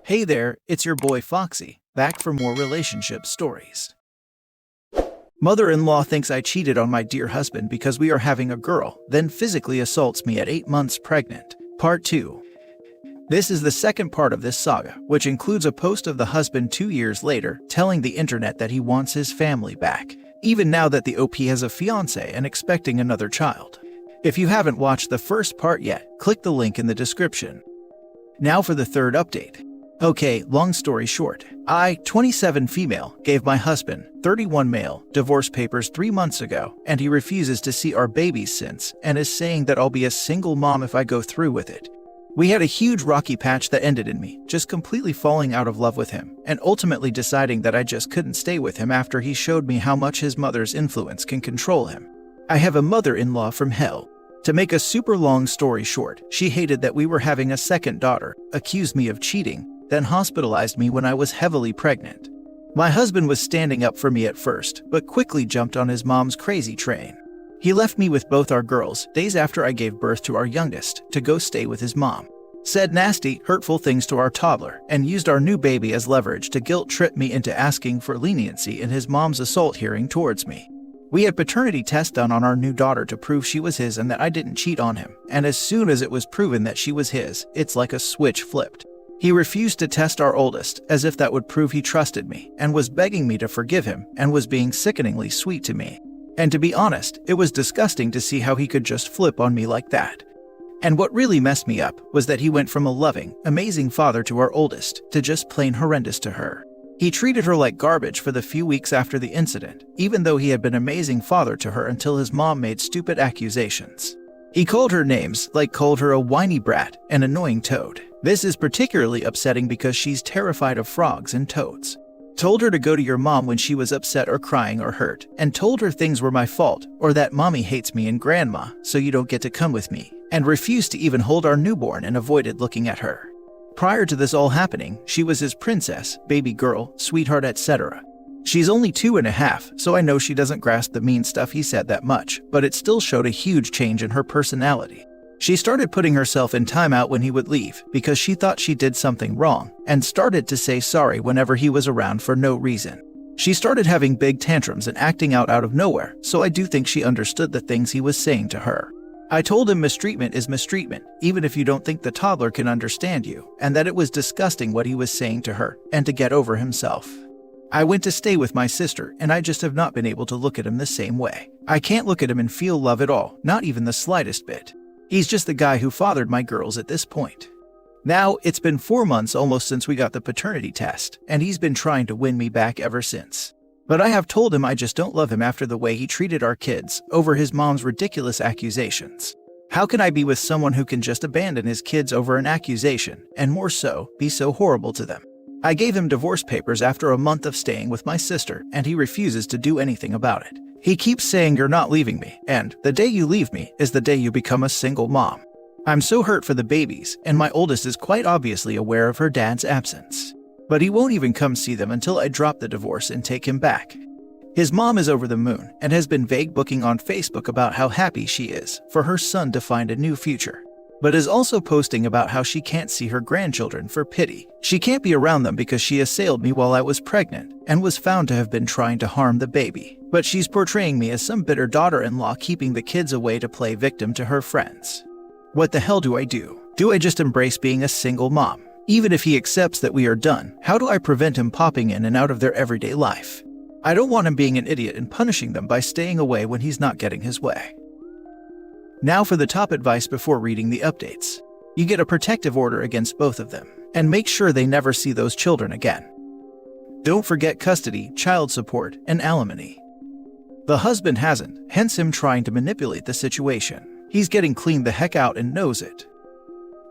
Hey there, it's your boy Foxy, back for more relationship stories. Mother-in-law thinks I cheated on my dear husband because we are having a girl, then physically assaults me at 8 months pregnant. Part 2. This is the second part of this saga, which includes a post of the husband 2 years later telling the internet that he wants his family back, even now that the OP has a fiancé and expecting another child. If you haven't watched the first part yet, click the link in the description. Now for the third update. Okay, long story short, I, 27 female, gave my husband, 31 male, divorce papers 3 months ago, and he refuses to see our babies since, and is saying that I'll be a single mom if I go through with it. We had a huge rocky patch that ended in me just completely falling out of love with him, and ultimately deciding that I just couldn't stay with him after he showed me how much his mother's influence can control him. I have a mother-in-law from hell. To make a super long story short, she hated that we were having a second daughter, accused me of cheating, then hospitalized me when I was heavily pregnant. My husband was standing up for me at first, but quickly jumped on his mom's crazy train. He left me with both our girls days after I gave birth to our youngest to go stay with his mom. Said nasty, hurtful things to our toddler, and used our new baby as leverage to guilt-trip me into asking for leniency in his mom's assault hearing towards me. We had paternity tests done on our new daughter to prove she was his and that I didn't cheat on him, and as soon as it was proven that she was his, it's like a switch flipped. He refused to test our oldest, as if that would prove he trusted me, and was begging me to forgive him, and was being sickeningly sweet to me. And to be honest, it was disgusting to see how he could just flip on me like that. And what really messed me up was that he went from a loving, amazing father to our oldest, to just plain horrendous to her. He treated her like garbage for the few weeks after the incident, even though he had been an amazing father to her until his mom made stupid accusations. He called her names, like called her a whiny brat, an annoying toad. This is particularly upsetting because she's terrified of frogs and toads. Told her to go to your mom when she was upset or crying or hurt, and told her things were my fault, or that mommy hates me and grandma, so you don't get to come with me, and refused to even hold our newborn and avoided looking at her. Prior to this all happening, she was his princess, baby girl, sweetheart, etc. She's only 2.5, so I know she doesn't grasp the mean stuff he said that much, but it still showed a huge change in her personality. She started putting herself in timeout when he would leave because she thought she did something wrong, and started to say sorry whenever he was around for no reason. She started having big tantrums and acting out of nowhere, so I do think she understood the things he was saying to her. I told him mistreatment is mistreatment, even if you don't think the toddler can understand you, and that it was disgusting what he was saying to her, and to get over himself. I went to stay with my sister, and I just have not been able to look at him the same way. I can't look at him and feel love at all, not even the slightest bit. He's just the guy who fathered my girls at this point. Now, it's been 4 months almost since we got the paternity test, and he's been trying to win me back ever since. But I have told him I just don't love him after the way he treated our kids, over his mom's ridiculous accusations. How can I be with someone who can just abandon his kids over an accusation, and more so, be so horrible to them? I gave him divorce papers after a month of staying with my sister, and he refuses to do anything about it. He keeps saying you're not leaving me, and the day you leave me is the day you become a single mom. I'm so hurt for the babies, and my oldest is quite obviously aware of her dad's absence. But he won't even come see them until I drop the divorce and take him back. His mom is over the moon and has been vague booking on Facebook about how happy she is for her son to find a new future, but is also posting about how she can't see her grandchildren for pity. She can't be around them because she assailed me while I was pregnant and was found to have been trying to harm the baby. But she's portraying me as some bitter daughter-in-law keeping the kids away to play victim to her friends. What the hell do I do? Do I just embrace being a single mom? Even if he accepts that we are done, how do I prevent him popping in and out of their everyday life? I don't want him being an idiot and punishing them by staying away when he's not getting his way. Now for the top advice before reading the updates. You get a protective order against both of them, and make sure they never see those children again. Don't forget custody, child support, and alimony. The husband hasn't, hence him trying to manipulate the situation. He's getting cleaned the heck out and knows it.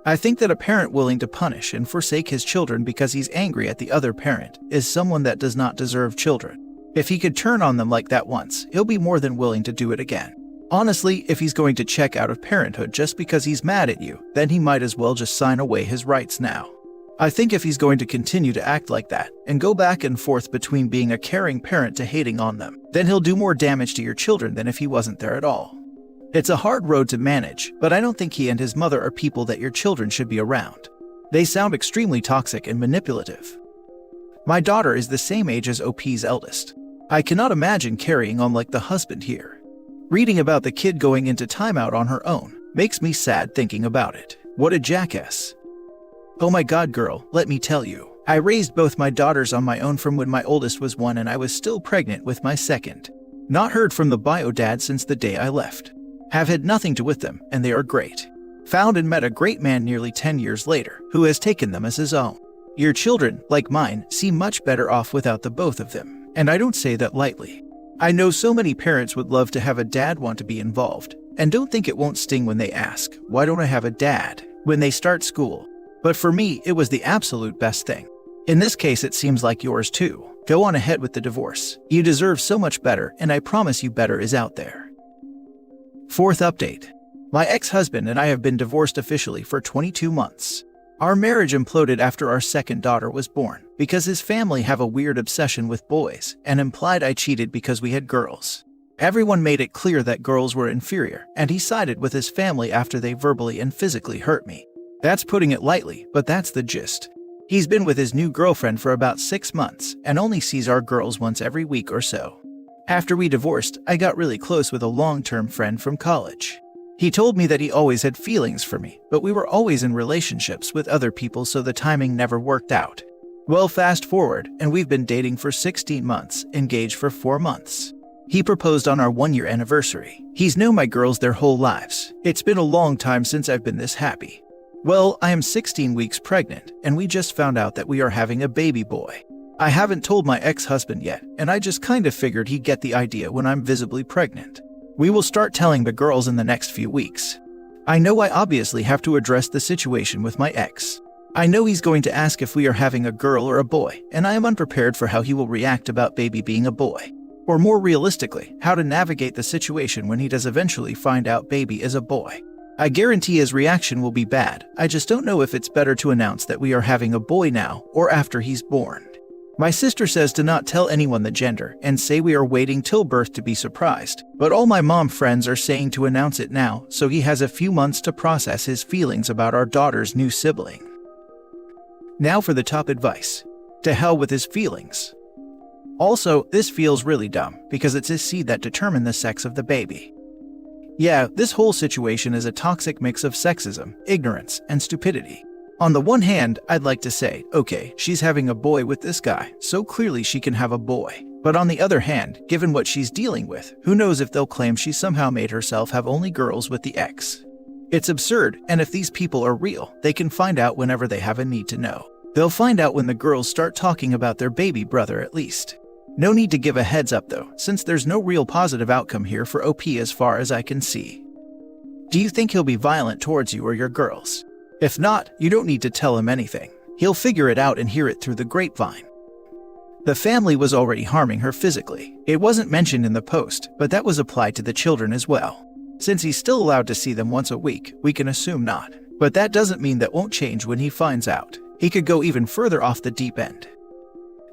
I think that a parent willing to punish and forsake his children because he's angry at the other parent is someone that does not deserve children. If he could turn on them like that once, he'll be more than willing to do it again. Honestly, if he's going to check out of parenthood just because he's mad at you, then he might as well just sign away his rights now. I think if he's going to continue to act like that and go back and forth between being a caring parent to hating on them, then he'll do more damage to your children than if he wasn't there at all. It's a hard road to manage, but I don't think he and his mother are people that your children should be around. They sound extremely toxic and manipulative. My daughter is the same age as OP's eldest. I cannot imagine carrying on like the husband here. Reading about the kid going into timeout on her own makes me sad thinking about it. What a jackass. Oh my god, girl, let me tell you. I raised both my daughters on my own from when my oldest was 1 and I was still pregnant with my second. Not heard from the bio dad since the day I left. Have had nothing to with them, and they are great. Found and met a great man nearly 10 years later, who has taken them as his own. Your children, like mine, seem much better off without the both of them, and I don't say that lightly. I know so many parents would love to have a dad want to be involved, and don't think it won't sting when they ask, why don't I have a dad, when they start school? But for me, it was the absolute best thing. In this case, it seems like yours too. Go on ahead with the divorce. You deserve so much better, and I promise you better is out there. Fourth update. My ex-husband and I have been divorced officially for 22 months. Our marriage imploded after our second daughter was born, because his family have a weird obsession with boys, and implied I cheated because we had girls. Everyone made it clear that girls were inferior, and he sided with his family after they verbally and physically hurt me. That's putting it lightly, but that's the gist. He's been with his new girlfriend for about 6 months and only sees our girls once every week or so. After we divorced, I got really close with a long-term friend from college. He told me that he always had feelings for me, but we were always in relationships with other people, so the timing never worked out. Well, fast forward, and we've been dating for 16 months, engaged for 4 months. He proposed on our 1-year anniversary. He's known my girls their whole lives. It's been a long time since I've been this happy. Well, I am 16 weeks pregnant, and we just found out that we are having a baby boy. I haven't told my ex-husband yet, and I just kind of figured he'd get the idea when I'm visibly pregnant. We will start telling the girls in the next few weeks. I know I obviously have to address the situation with my ex. I know he's going to ask if we are having a girl or a boy, and I am unprepared for how he will react about baby being a boy. Or more realistically, how to navigate the situation when he does eventually find out baby is a boy. I guarantee his reaction will be bad. I just don't know if it's better to announce that we are having a boy now or after he's born. My sister says to not tell anyone the gender and say we are waiting till birth to be surprised, but all my mom friends are saying to announce it now so he has a few months to process his feelings about our daughter's new sibling. Now for the top advice. To hell with his feelings. Also, this feels really dumb because it's his seed that determine the sex of the baby. Yeah, this whole situation is a toxic mix of sexism, ignorance, and stupidity. On the one hand, I'd like to say, okay, she's having a boy with this guy, so clearly she can have a boy. But on the other hand, given what she's dealing with, who knows if they'll claim she somehow made herself have only girls with the ex. It's absurd, and if these people are real, they can find out whenever they have a need to know. They'll find out when the girls start talking about their baby brother at least. No need to give a heads up though, since there's no real positive outcome here for OP as far as I can see. Do you think he'll be violent towards you or your girls? If not, you don't need to tell him anything. He'll figure it out and hear it through the grapevine. The family was already harming her physically. It wasn't mentioned in the post, but that was applied to the children as well. Since he's still allowed to see them once a week, we can assume not. But that doesn't mean that won't change when he finds out. He could go even further off the deep end.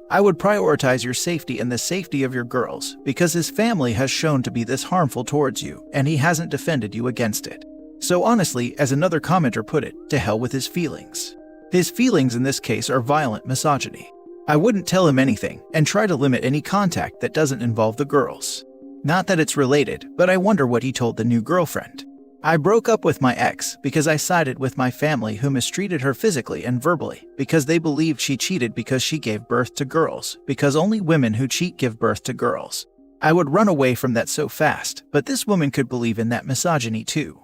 I would prioritize your safety and the safety of your girls, because his family has shown to be this harmful towards you, and he hasn't defended you against it. So honestly, as another commenter put it, to hell with his feelings. His feelings in this case are violent misogyny. I wouldn't tell him anything, and try to limit any contact that doesn't involve the girls. Not that it's related, but I wonder what he told the new girlfriend. I broke up with my ex because I sided with my family who mistreated her physically and verbally because they believed she cheated because she gave birth to girls, because only women who cheat give birth to girls. I would run away from that so fast, but this woman could believe in that misogyny too.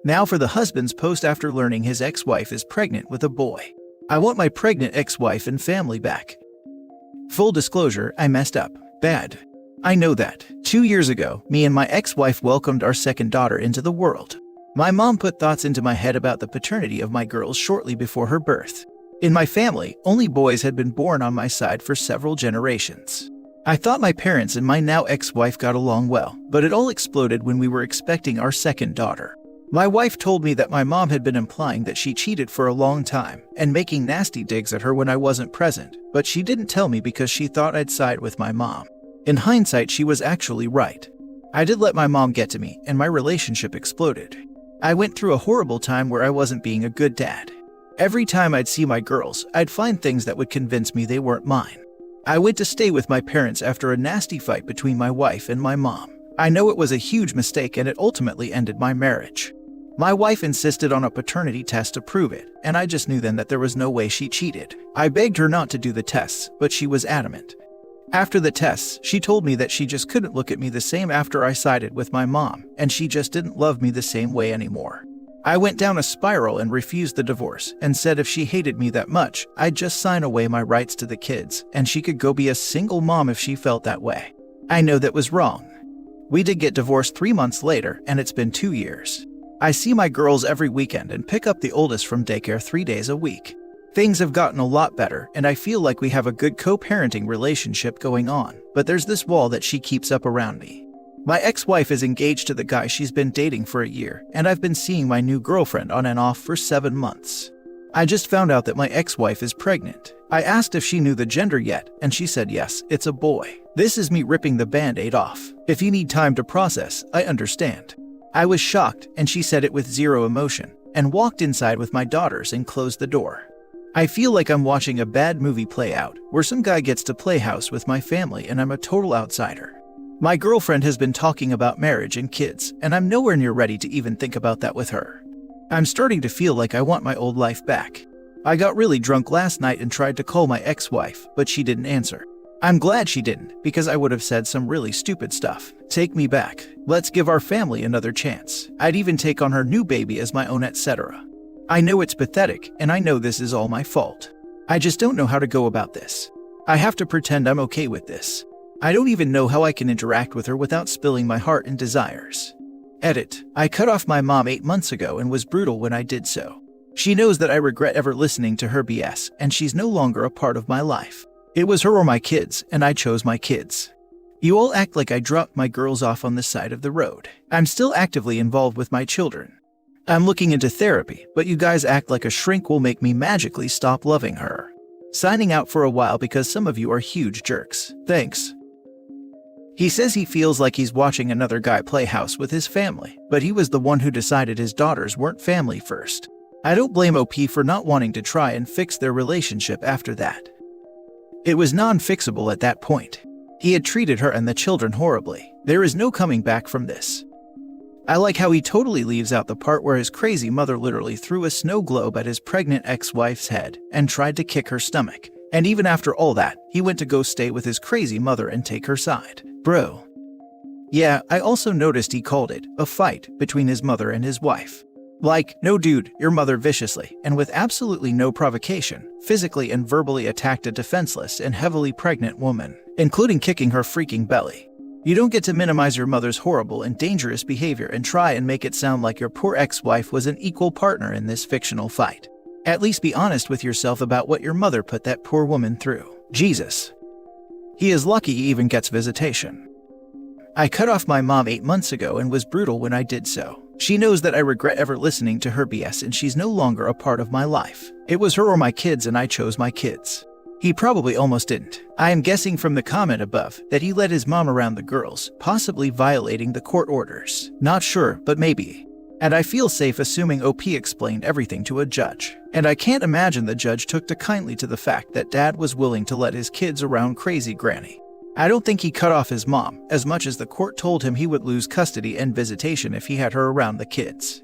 Now for the husband's post after learning his ex-wife is pregnant with a boy. I want my pregnant ex-wife and family back. Full disclosure, I messed up. Bad. I know that. 2 years ago, me and my ex-wife welcomed our second daughter into the world. My mom put thoughts into my head about the paternity of my girls shortly before her birth. In my family, only boys had been born on my side for several generations. I thought my parents and my now ex-wife got along well, but it all exploded when we were expecting our second daughter. My wife told me that my mom had been implying that she cheated for a long time and making nasty digs at her when I wasn't present, but she didn't tell me because she thought I'd side with my mom. In hindsight, she was actually right. I did let my mom get to me, and my relationship exploded. I went through a horrible time where I wasn't being a good dad. Every time I'd see my girls, I'd find things that would convince me they weren't mine. I went to stay with my parents after a nasty fight between my wife and my mom. I know it was a huge mistake and it ultimately ended my marriage. My wife insisted on a paternity test to prove it, and I just knew then that there was no way she cheated. I begged her not to do the tests, but she was adamant. After the tests, she told me that she just couldn't look at me the same after I sided with my mom, and she just didn't love me the same way anymore. I went down a spiral and refused the divorce, and said if she hated me that much, I'd just sign away my rights to the kids, and she could go be a single mom if she felt that way. I know that was wrong. We did get divorced 3 months later, and it's been 2 years. I see my girls every weekend and pick up the oldest from daycare 3 days a week. Things have gotten a lot better, and I feel like we have a good co-parenting relationship going on, but there's this wall that she keeps up around me. My ex-wife is engaged to the guy she's been dating for a year, and I've been seeing my new girlfriend on and off for 7 months. I just found out that my ex-wife is pregnant. I asked if she knew the gender yet, and she said yes, it's a boy. This is me ripping the band-aid off. If you need time to process, I understand. I was shocked, and she said it with zero emotion, and walked inside with my daughters and closed the door. I feel like I'm watching a bad movie play out, where some guy gets to play house with my family and I'm a total outsider. My girlfriend has been talking about marriage and kids, and I'm nowhere near ready to even think about that with her. I'm starting to feel like I want my old life back. I got really drunk last night and tried to call my ex-wife, but she didn't answer. I'm glad she didn't, because I would have said some really stupid stuff. Take me back. Let's give our family another chance. I'd even take on her new baby as my own, etc. I know it's pathetic, and I know this is all my fault. I just don't know how to go about this. I have to pretend I'm okay with this. I don't even know how I can interact with her without spilling my heart and desires. Edit. I cut off my mom 8 months ago and was brutal when I did so. She knows that I regret ever listening to her BS, and she's no longer a part of my life. It was her or my kids, and I chose my kids. You all act like I dropped my girls off on the side of the road. I'm still actively involved with my children. I'm looking into therapy, but you guys act like a shrink will make me magically stop loving her. Signing out for a while because some of you are huge jerks. Thanks. He says he feels like he's watching another guy play house with his family, but he was the one who decided his daughters weren't family first. I don't blame OP for not wanting to try and fix their relationship after that. It was non-fixable at that point. He had treated her and the children horribly. There is no coming back from this. I like how he totally leaves out the part where his crazy mother literally threw a snow globe at his pregnant ex-wife's head and tried to kick her stomach. And even after all that, he went to go stay with his crazy mother and take her side. Bro. Yeah, I also noticed he called it a fight between his mother and his wife. Like, no dude, your mother viciously, and with absolutely no provocation, physically and verbally attacked a defenseless and heavily pregnant woman, including kicking her freaking belly. You don't get to minimize your mother's horrible and dangerous behavior and try and make it sound like your poor ex-wife was an equal partner in this fictional fight. At least be honest with yourself about what your mother put that poor woman through. Jesus. He is lucky he even gets visitation. I cut off my mom 8 months ago and was brutal when I did so. She knows that I regret ever listening to her BS and she's no longer a part of my life. It was her or my kids and I chose my kids. He probably almost didn't. I am guessing from the comment above that he led his mom around the girls, possibly violating the court orders. Not sure, but maybe. And I feel safe assuming OP explained everything to a judge. And I can't imagine the judge took to kindly to the fact that dad was willing to let his kids around crazy granny. I don't think he cut off his mom, as much as the court told him he would lose custody and visitation if he had her around the kids.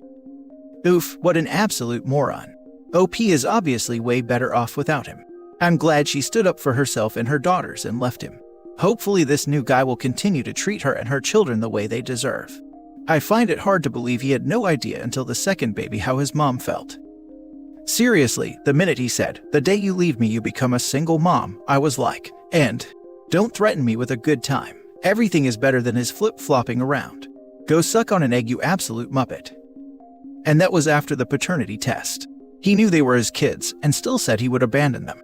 Oof, what an absolute moron. OP is obviously way better off without him. I'm glad she stood up for herself and her daughters and left him. Hopefully this new guy will continue to treat her and her children the way they deserve. I find it hard to believe he had no idea until the second baby how his mom felt. Seriously, the minute he said, "The day you leave me you become a single mom," I was like, and don't threaten me with a good time. Everything is better than his flip-flopping around. Go suck on an egg, you absolute muppet. And that was after the paternity test. He knew they were his kids and still said he would abandon them.